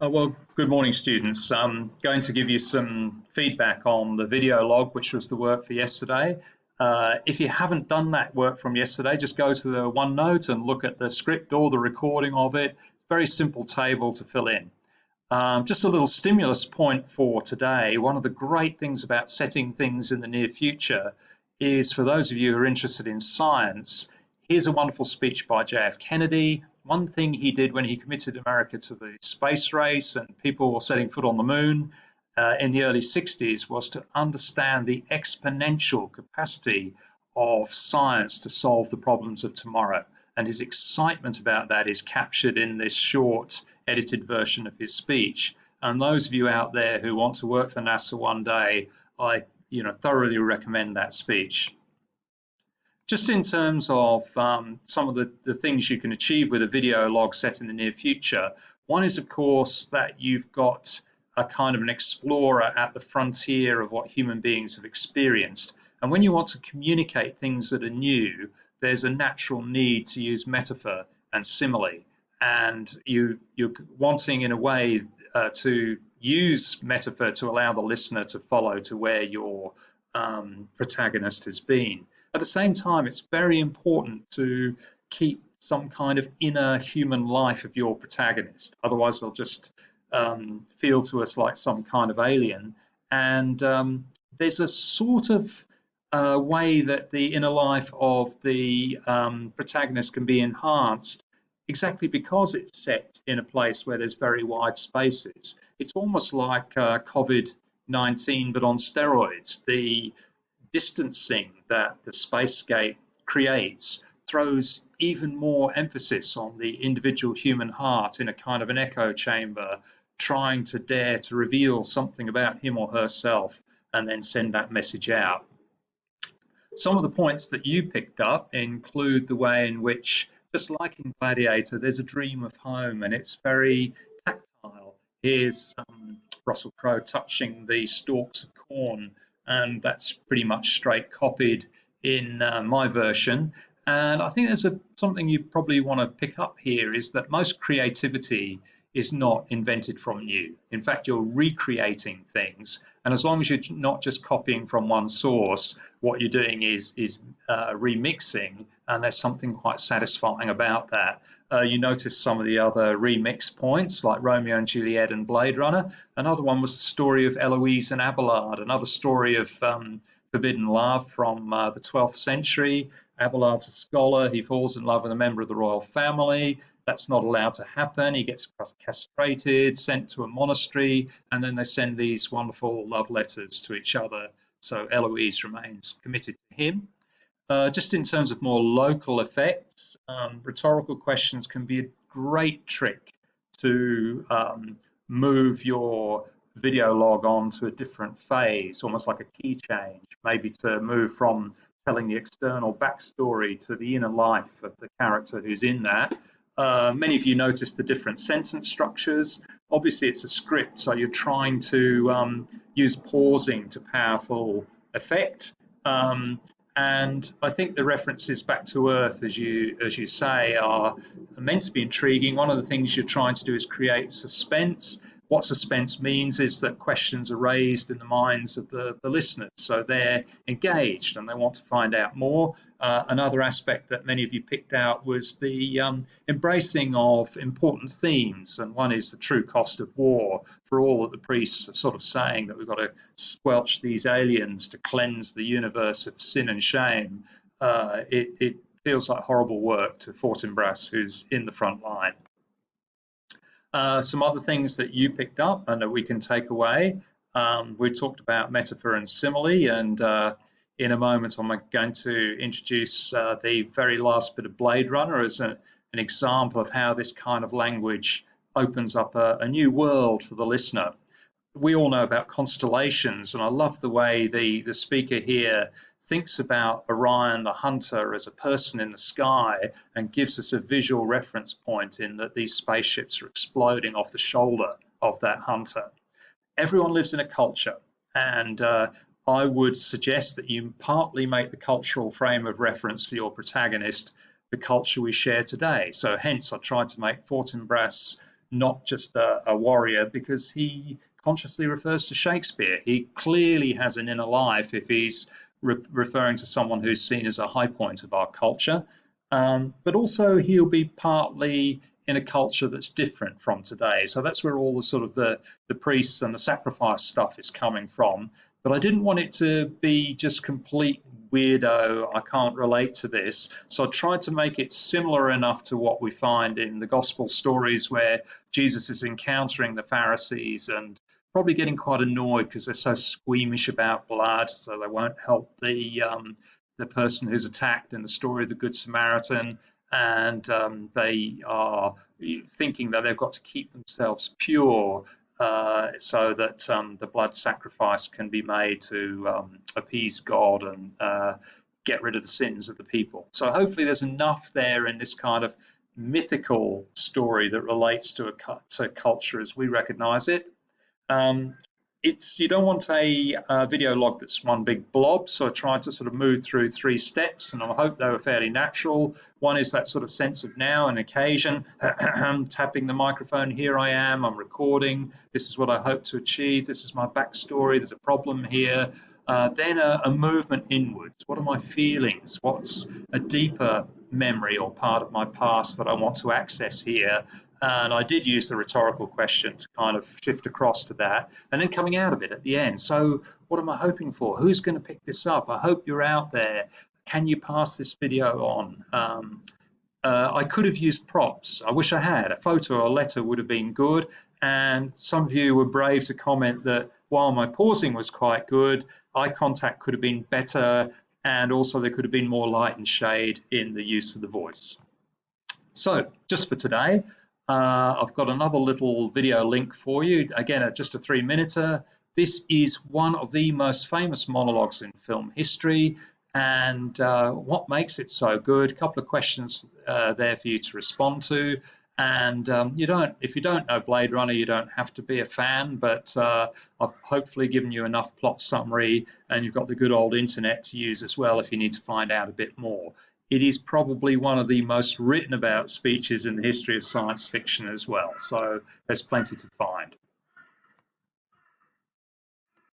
Well, good morning, students. I'm going to give you some feedback on the video log, which was the work for yesterday. If you haven't done that work from yesterday, just go to the OneNote and look at the script or the recording of it. Very simple table to fill in. Just a little stimulus point for today. One of the great things about setting things in the near future is for those of you who are interested in science, here's a wonderful speech by JF Kennedy. One thing he did when he committed America to the space race and people were setting foot on the moon in the early 60s was to understand the exponential capacity of science to solve the problems of tomorrow. And his excitement about that is captured in this short edited version of his speech. And those of you out there who want to work for NASA one day, I thoroughly recommend that speech. Just in terms of some of the things you can achieve with a video log set in the near future, one is, of course, that you've got a kind of an explorer at the frontier of what human beings have experienced. And when you want to communicate things that are new, there's a natural need to use metaphor and simile. And you're wanting, in a way, to use metaphor to allow the listener to follow to where your protagonist has been. At the same time, it's very important to keep some kind of inner human life of your protagonist. Otherwise, they'll just feel to us like some kind of alien. And there's a sort of way that the inner life of the protagonist can be enhanced exactly because it's set in a place where there's very wide spaces. It's almost like COVID-19, but on steroids. The distancing that the spacescape creates throws even more emphasis on the individual human heart in a kind of an echo chamber, trying to dare to reveal something about him or herself and then send that message out. Some of the points that you picked up include the way in which, just like in Gladiator, there's a dream of home and it's very tactile. Here's Russell Crowe touching the stalks of corn, and that's pretty much straight copied in my version. And I think there's something you probably want to pick up here is that most creativity is not invented from new. In fact, you're recreating things. And as long as you're not just copying from one source, what you're doing is remixing, and there's something quite satisfying about that. You notice some of the other remix points, like Romeo and Juliet and Blade Runner. Another one was the story of Eloise and Abelard, another story of forbidden love from the 12th century. Abelard's a scholar. He falls in love with a member of the royal family. That's not allowed to happen. He gets castrated, sent to a monastery, and then they send these wonderful love letters to each other. So Eloise remains committed to him. Just in terms of more local effects, rhetorical questions can be a great trick to move your video log on to a different phase, almost like a key change, maybe to move from telling the external backstory to the inner life of the character who's in that. Many of you noticed the different sentence structures. Obviously, it's a script, so you're trying to use pausing to powerful effect. And I think the references back to Earth, as you say, are meant to be intriguing. One of the things you're trying to do is create suspense. What suspense means is that questions are raised in the minds of the listeners, so they're engaged and they want to find out more. Another aspect that many of you picked out was the embracing of important themes, and one is the true cost of war. For all that the priests are sort of saying that we've got to squelch these aliens to cleanse the universe of sin and shame, it feels like horrible work to Fortinbras, who's in the front line. Some other things that you picked up and that we can take away. We talked about metaphor and simile, and in a moment I'm going to introduce the very last bit of Blade Runner as an example of how this kind of language opens up a new world for the listener. We all know about constellations, and I love the way the speaker here thinks about Orion the hunter as a person in the sky and gives us a visual reference point in that these spaceships are exploding off the shoulder of that hunter. Everyone lives in a culture, and I would suggest that you partly make the cultural frame of reference for your protagonist the culture we share today. So hence I tried to make Fortinbras not just a warrior, because he consciously refers to Shakespeare. He clearly has an inner life if he's referring to someone who's seen as a high point of our culture. But also he'll be partly in a culture that's different from today. So that's where all the sort of the priests and the sacrifice stuff is coming from. But I didn't want it to be just complete weirdo, I can't relate to this. So I tried to make it similar enough to what we find in the gospel stories where Jesus is encountering the Pharisees and probably getting quite annoyed because they're so squeamish about blood, so they won't help the person who's attacked in the story of the Good Samaritan, and they are thinking that they've got to keep themselves pure so that the blood sacrifice can be made to appease God and get rid of the sins of the people. So hopefully there's enough there in this kind of mythical story that relates to culture as we recognize it. You don't want a video log that's one big blob, so I tried to sort of move through 3 steps, and I hope they were fairly natural. One is that sort of sense of now and occasion, tapping the microphone, here I am, I'm recording, this is what I hope to achieve, this is my backstory, there's a problem here. Then a movement inwards. What are my feelings? What's a deeper memory or part of my past that I want to access here? And I did use the rhetorical question to kind of shift across to that, and then coming out of it at the end. So what am I hoping for? Who's going to pick this up? I hope you're out there. Can you pass this video on? I could have used props. I wish I had. A photo or a letter would have been good. And some of you were brave to comment that while my pausing was quite good, eye contact could have been better, and also there could have been more light and shade in the use of the voice. So just for today, I've got another little video link for you. Again, just a 3-minute. This is one of the most famous monologues in film history, and what makes it so good? A couple of questions there for you to respond to. And if you don't know Blade Runner, you don't have to be a fan, but I've hopefully given you enough plot summary, and you've got the good old internet to use as well if you need to find out a bit more. It is probably one of the most written about speeches in the history of science fiction as well, so there's plenty to find.